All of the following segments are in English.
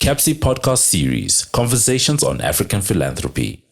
CAPSI podcast series, Conversations on African Philanthropy.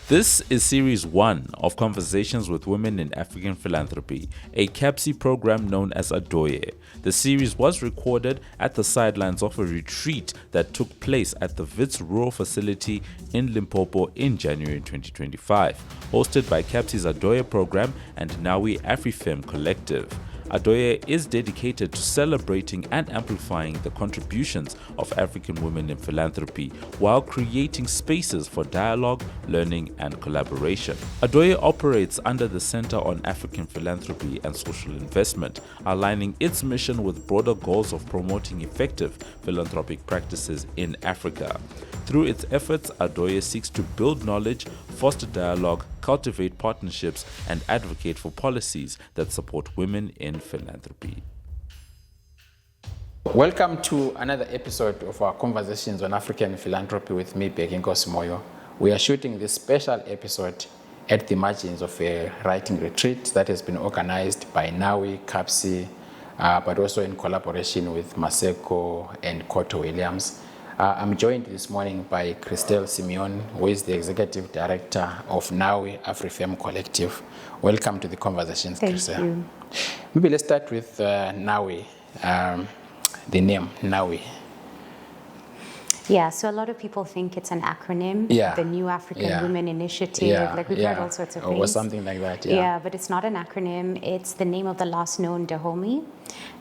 This is Series 1 of Conversations with Women in African Philanthropy, a CAPSI program known as Adɔyɛ. The series was recorded at the sidelines of a retreat that took place at the Wits Rural Facility in Limpopo in January 2025, hosted by CAPSI's Adɔyɛ program and Nawi Afrifem Collective. Adɔyɛ is dedicated to celebrating and amplifying the contributions of African women in philanthropy while creating spaces for dialogue, learning, and collaboration. Adɔyɛ operates under the Center on African Philanthropy and Social Investment, aligning its mission with broader goals of promoting effective philanthropic practices in Africa. Through its efforts, Adɔyɛ seeks to build knowledge, foster dialogue, cultivate partnerships, and advocate for policies that support women in philanthropy. Welcome to another episode of our Conversations on African Philanthropy with me, Moyo. We are shooting this special episode at the margins of a writing retreat that has been organized by Nawi, CAPSI, but also in collaboration with Maseko and Koto Williams. I'm joined this morning by Christelle Simeoni, who is the Executive Director of Nawi Afrifem Collective. Welcome to the Conversations, Christelle. Thank you. Maybe let's start with Nawi, the name Nawi. Yeah, so a lot of people think it's an acronym, the New African Women Initiative, like we've heard all sorts of things. Or something like that, Yeah, but it's not an acronym. It's the name of the last known Dahomey.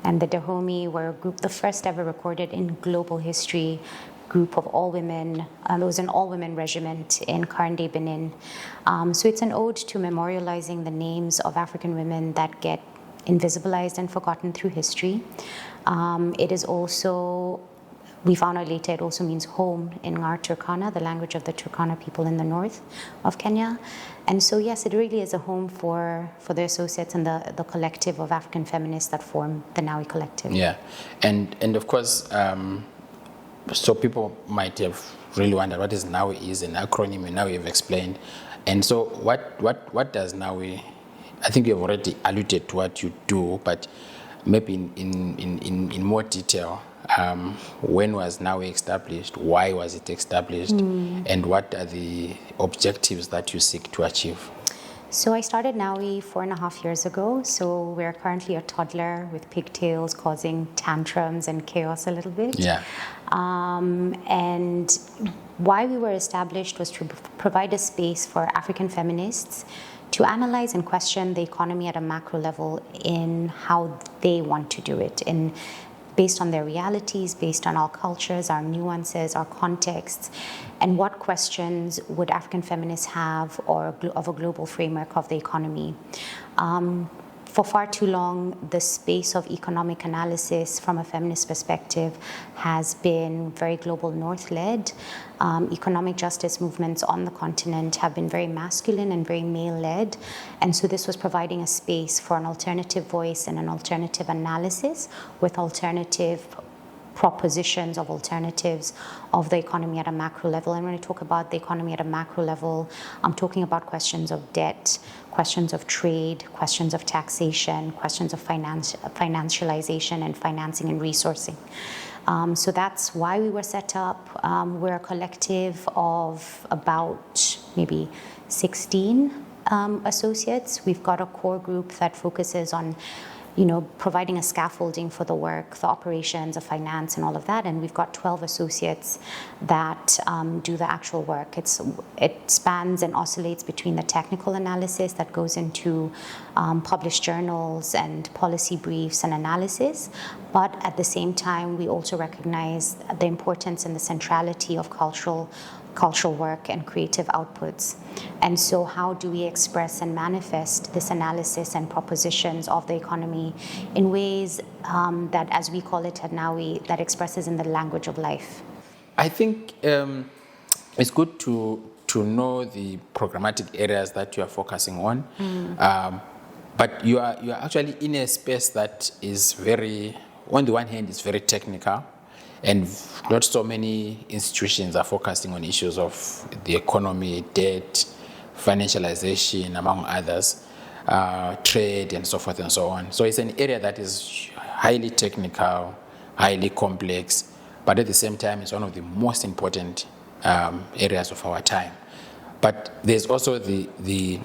And the Dahomey were a group, the first ever recorded in global history, group of all women. It was an all-women regiment in current-day Benin. So it's an ode to memorializing the names of African women that get invisibilized and forgotten through history. It is also, we found out later, it also means home in our Turkana, the language of the Turkana people in the north of Kenya. And so, yes, it really is a home for the associates and the collective of African feminists that form the Nawi Collective. Yeah, and of course, so people might have really wondered what is Nawi is an acronym, and now you've explained. And so what does Nawi, I think you've already alluded to what you do, but maybe in more detail, when was Nawi established, why was it established, and what are the objectives that you seek to achieve? So I started Nawi 4.5 years ago. So we're currently a toddler with pigtails causing tantrums and chaos a little bit. Yeah. And why we were established was to provide a space for African feminists to analyze and question the economy at a macro level in how they want to do it, and based on their realities, based on our cultures, our nuances, our contexts, and what questions would African feminists have or of a global framework of the economy. For far too long, the space of economic analysis from a feminist perspective has been very global north-led. Economic justice movements on the continent have been very masculine and very male-led. And so this was providing a space for an alternative voice and an alternative analysis with alternative propositions of alternatives of the economy at a macro level. And when I talk about the economy at a macro level, I'm talking about questions of debt, questions of trade, questions of taxation, questions of financialization and financing and resourcing. So that's why we were set up. We're a collective of about maybe 16 associates. We've got a core group that focuses on providing a scaffolding for the work, the operations, the finance, and all of that. And we've got 12 associates that do the actual work. It spans and oscillates between the technical analysis that goes into published journals and policy briefs and analysis. But at the same time, we also recognize the importance and the centrality of cultural work and creative outputs. And so how do we express and manifest this analysis and propositions of the economy in ways that, as we call it at Nawi, that expresses in the language of life? I think it's good to know the programmatic areas that you are focusing on. But you are actually in a space that is very, on the one hand, is very technical, And not so many institutions are focusing on issues of the economy, debt, financialization, among others, trade, and so forth and so on. So it's an area that is highly technical, highly complex, but at the same time, it's one of the most important areas of our time. But there's also the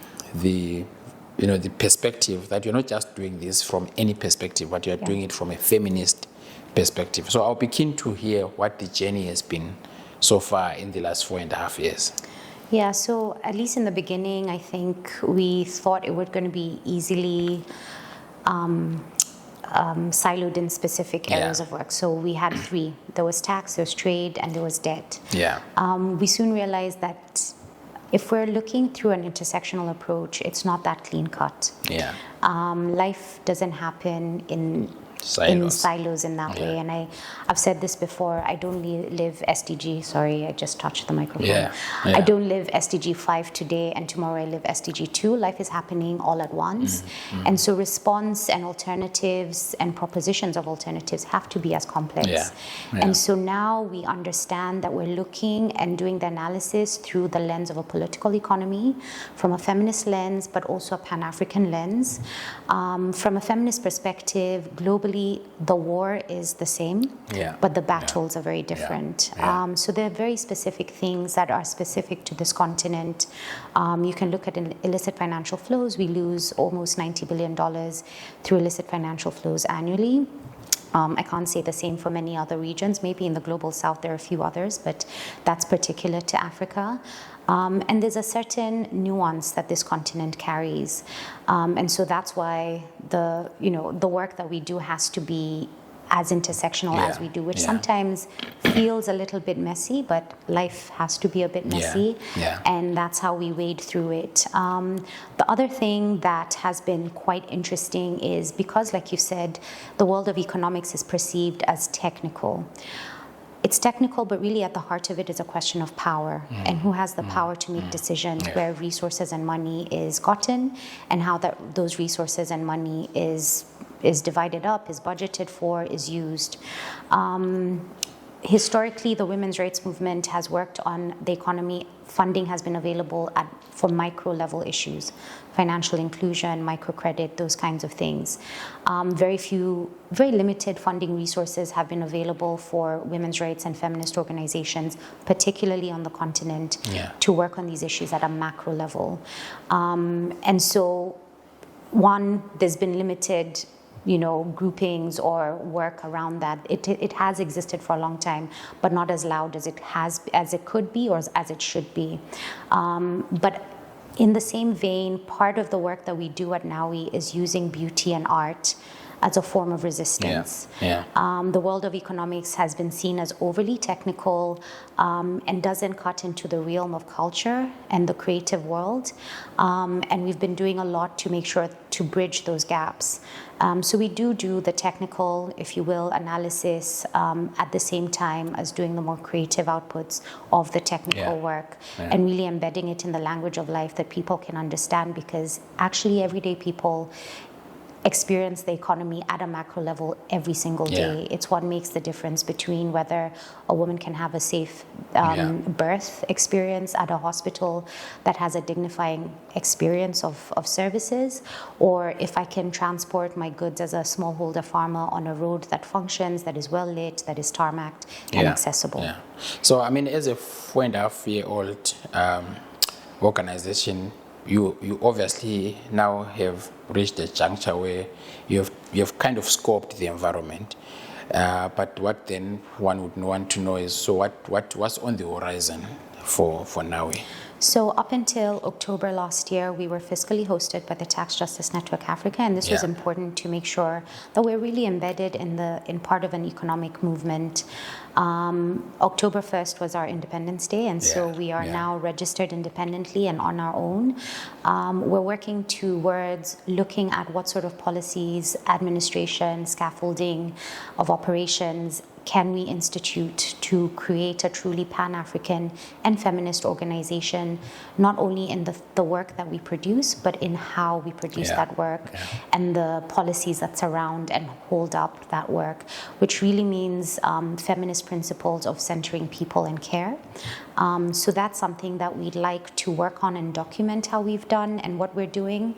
perspective that you're not just doing this from any perspective, but you're doing it from a feminist perspective. So I'll be keen to hear what the journey has been so far in the last 4.5 years. Yeah, so at least in the beginning, I think we thought it was going to be easily siloed in specific areas of work. So we had three. There was tax, there was trade, and there was debt. Yeah. We soon realized that if we're looking through an intersectional approach, it's not that clean cut. Yeah. Life doesn't happen in silos in that way. And I've said this before, I don't live SDG, sorry, I just touched the microphone. I don't live SDG 5 today and tomorrow I live SDG 2. Life is happening all at once. And so response and alternatives and propositions of alternatives have to be as complex. And so now we understand that we're looking and doing the analysis through the lens of a political economy, from a feminist lens, but also a Pan-African lens. From a feminist perspective, globally, the war is the same, but the battles are very different. So there are very specific things that are specific to this continent. You can look at illicit financial flows. We lose almost $90 billion through illicit financial flows annually. I can't say the same for many other regions. Maybe in the global south there are a few others, but that's particular to Africa. And there's a certain nuance that this continent carries. And so that's why the work that we do has to be as intersectional as we do, which sometimes feels a little bit messy, but life has to be a bit messy. And that's how we wade through it. The other thing that has been quite interesting is because, like you said, the world of economics is perceived as technical. It's technical, but really at the heart of it is a question of power and who has the power to make decisions where resources and money is gotten and how those resources and money is divided up, is budgeted for, is used. Historically, the women's rights movement has worked on the economy. Funding has been available for micro-level issues, financial inclusion, microcredit, those kinds of things. Very limited funding resources have been available for women's rights and feminist organizations, particularly on the continent, to work on these issues at a macro level. And so, there's been limited groupings or work around that. It has existed for a long time, but not as loud as it could be or as it should be. But in the same vein, part of the work that we do at Nawi is using beauty and art as a form of resistance. The world of economics has been seen as overly technical and doesn't cut into the realm of culture and the creative world. And we've been doing a lot to make sure to bridge those gaps. So we do the technical, if you will, analysis at the same time as doing the more creative outputs of the technical work and really embedding it in the language of life that people can understand, because actually everyday people experience the economy at a macro level every single day. It's what makes the difference between whether a woman can have a safe birth experience at a hospital that has a dignifying experience of services, or if I can transport my goods as a smallholder farmer on a road that functions, that is well lit, that is tarmacked and accessible. So, I mean, as a 4.5-year-old organization, you obviously now have reached a juncture where you have kind of scoped the environment. But what then one would want to know is, so what's on the horizon for Nawi? So up until October last year, we were fiscally hosted by the Tax Justice Network Africa, and this was important to make sure that we're really embedded in part of an economic movement. October 1st was our Independence Day, and so we are now registered independently and on our own. We're working towards looking at what sort of policies, administration, scaffolding of operations can we institute to create a truly Pan-African and feminist organization, not only in the work that we produce, but in how we produce that work and the policies that surround and hold up that work, which really means feminist principles of centering people and care. So that's something that we'd like to work on and document how we've done and what we're doing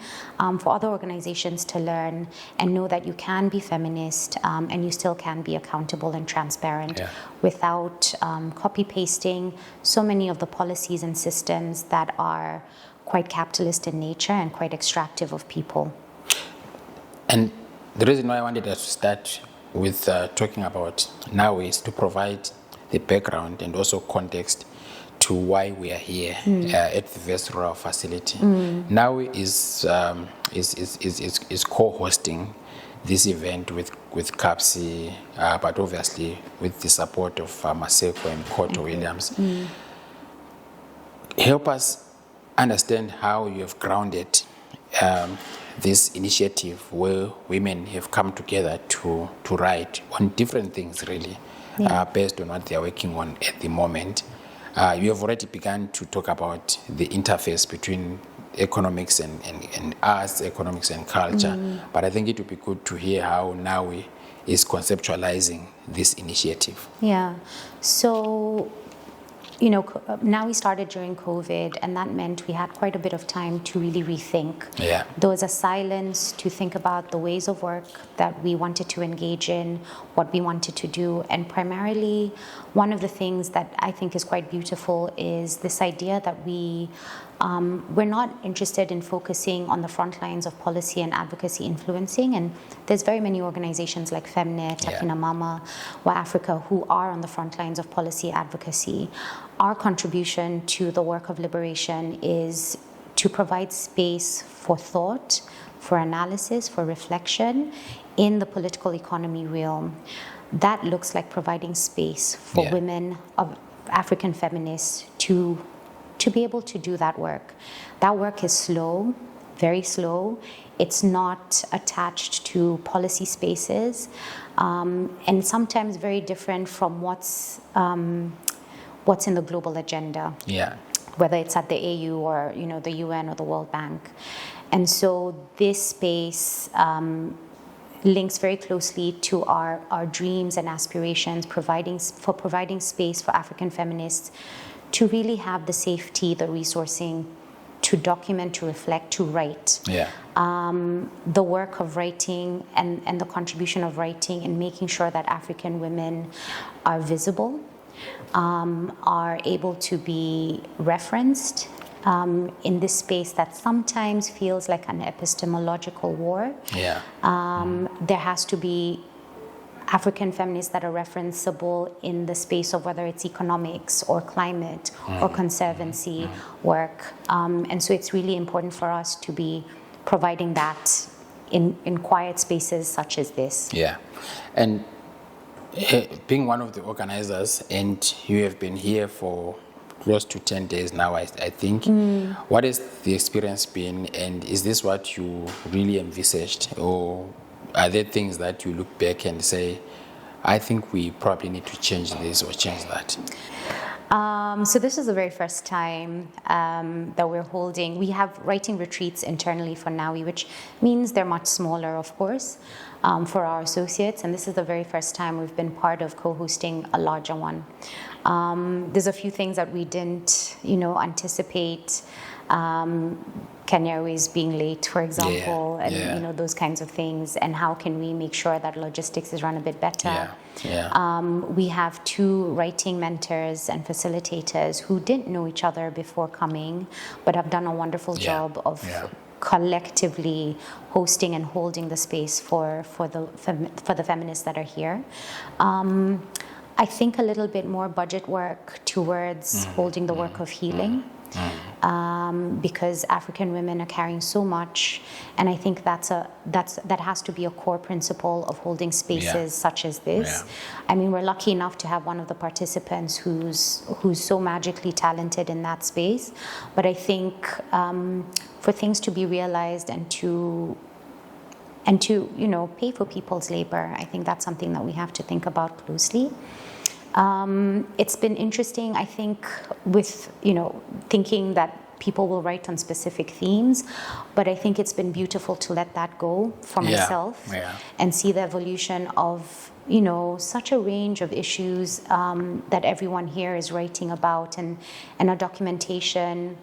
for other organizations to learn and know that you can be feminist and you still can be accountable and transparent without copy-pasting so many of the policies and systems that are quite capitalist in nature and quite extractive of people. And the reason why I wanted us to start with talking about Nawi is to provide the background and also context to why we are here at the West Rural facility. Nawi is co-hosting this event with CAPSI, but obviously with the support of Maseko and Koto Williams. Help us understand how you have grounded this initiative where women have come together to write on different things, really, based on what they are working on at the moment. You have already begun to talk about the interface between economics and arts, economics and culture, but I think it would be good to hear how Nawi is conceptualizing this initiative. Yeah, so now we started during COVID, and that meant we had quite a bit of time to really rethink. There was a silence to think about the ways of work that we wanted to engage in, what we wanted to do, and primarily one of the things that I think is quite beautiful is this idea that we're not interested in focusing on the front lines of policy and advocacy influencing, and there's very many organizations like Feminist, Akina Mama, Nawi Afrifem who are on the front lines of policy advocacy. Our contribution to the work of liberation is to provide space for thought, for analysis, for reflection in the political economy realm. That looks like providing space for women of African feminists to be able to do that work. That work is slow, very slow. It's not attached to policy spaces, and sometimes very different from what's in the global agenda. Whether it's at the AU or the UN or the World Bank. And so this space links very closely to our dreams and aspirations, providing space for African feminists to really have the safety, the resourcing, to document, to reflect, to write. The work of writing and the contribution of writing and making sure that African women are visible, are able to be referenced in this space that sometimes feels like an epistemological war. There has to be African feminists that are referenceable in the space of whether it's economics or climate or conservancy work. And so it's really important for us to be providing that in quiet spaces such as this. And being one of the organizers, and you have been here for close to 10 days now, I think. What has the experience been, and is this what you really envisaged, or are there things that you look back and say, I think we probably need to change this or change that? So this is the very first time that we're holding. We have writing retreats internally for Nawi, which means they're much smaller, of course, for our associates. And this is the very first time we've been part of co-hosting a larger one. There's a few things that we didn't, anticipate. Kenya Airways being late, for example, and those kinds of things, and how can we make sure that logistics is run a bit better. We have 2 writing mentors and facilitators who didn't know each other before coming, but have done a wonderful job of collectively hosting and holding the space for the feminists that are here. I think a little bit more budget work towards holding the work of healing. Because African women are carrying so much, and I think that has to be a core principle of holding spaces such as this. I mean, we're lucky enough to have one of the participants who's so magically talented in that space, but I think for things to be realized and to to, pay for people's labor. I think that's something that we have to think about closely. It's been interesting, I think, with, thinking that people will write on specific themes, but I think it's been beautiful to let that go for myself and see the evolution of, such a range of issues that everyone here is writing about, and a documentation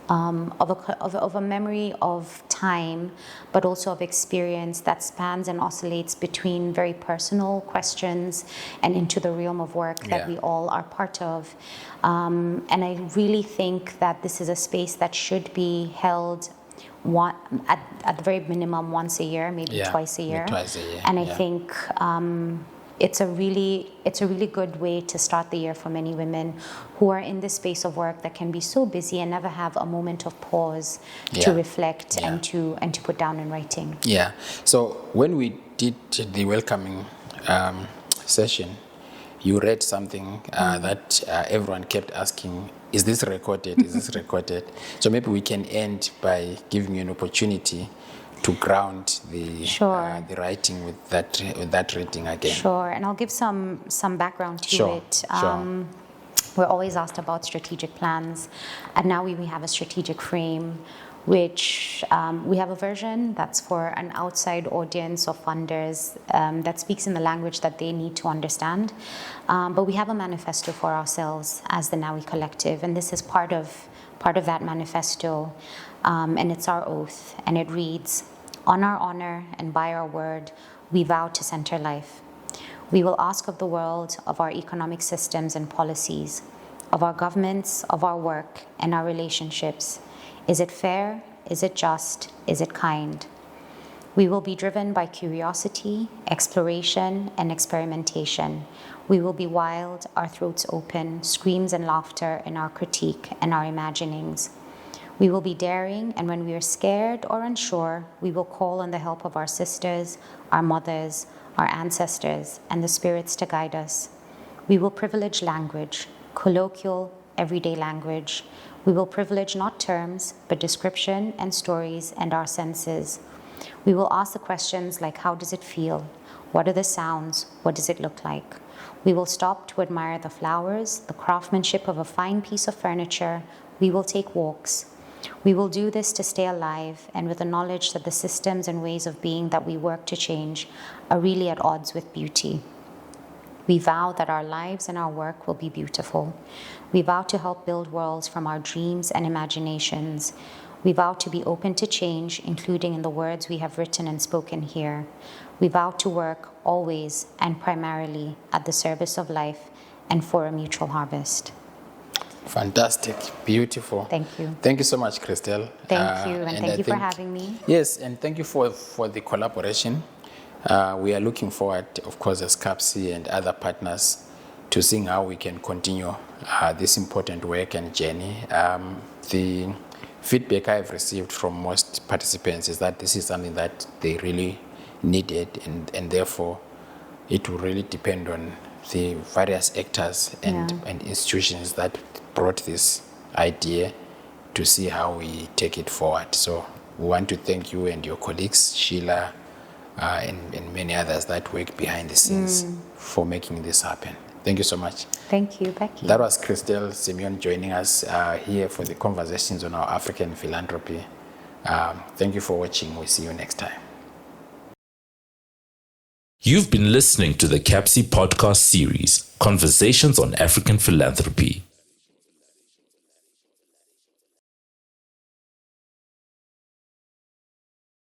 of a memory of time, but also of experience that spans and oscillates between very personal questions and into the realm of work that we all are part of. And I really think that this is a space that should be held at the very minimum once a year, maybe twice a year. And I think it's a really good way to start the year for many women who are in this space of work that can be so busy and never have a moment of pause to reflect and to put down in writing. Yeah. So when we did the welcoming session, you read something that everyone kept asking, is this recorded? Is this recorded? So maybe we can end by giving you an opportunity to ground the writing with that reading again. Sure, and I'll give some background to it. We're always asked about strategic plans. At Nawi, we have a strategic frame, which we have a version that's for an outside audience of funders that speaks in the language that they need to understand. But we have a manifesto for ourselves as the Nawi Collective, and this is part of that manifesto, and it's our oath, and it reads, "On our honor and by our word, we vow to center life. We will ask of the world, of our economic systems and policies, of our governments, of our work and our relationships. Is it fair? Is it just? Is it kind? We will be driven by curiosity, exploration, and experimentation. We will be wild, our throats open, screams and laughter in our critique and our imaginings. We will be daring, and when we are scared or unsure, we will call on the help of our sisters, our mothers, our ancestors, and the spirits to guide us. We will privilege language, colloquial, everyday language. We will privilege not terms, but description and stories and our senses. We will ask the questions like, how does it feel? What are the sounds? What does it look like? We will stop to admire the flowers, the craftsmanship of a fine piece of furniture. We will take walks. We will do this to stay alive and with the knowledge that the systems and ways of being that we work to change are really at odds with beauty. We vow that our lives and our work will be beautiful. We vow to help build worlds from our dreams and imaginations. We vow to be open to change, including in the words we have written and spoken here. We vow to work always and primarily at the service of life and for a mutual harvest." Fantastic, beautiful. Thank you. Thank you so much, Christelle. Thank you, and thank you for having me. Yes, and thank you for the collaboration. We are looking forward, of course, as CAPSI and other partners, to seeing how we can continue this important work and journey. The feedback I've received from most participants is that this is something that they really needed, and therefore it will really depend on the various actors and institutions that brought this idea to see how we take it forward. So we want to thank you and your colleagues, Sheila, and many others that work behind the scenes for making this happen. Thank you so much. Thank you, Becky. That was Christelle Simeoni joining us here for the conversations on our African philanthropy. Thank you for watching. We'll see you next time. You've been listening to the CAPSI podcast series, Conversations on African Philanthropy.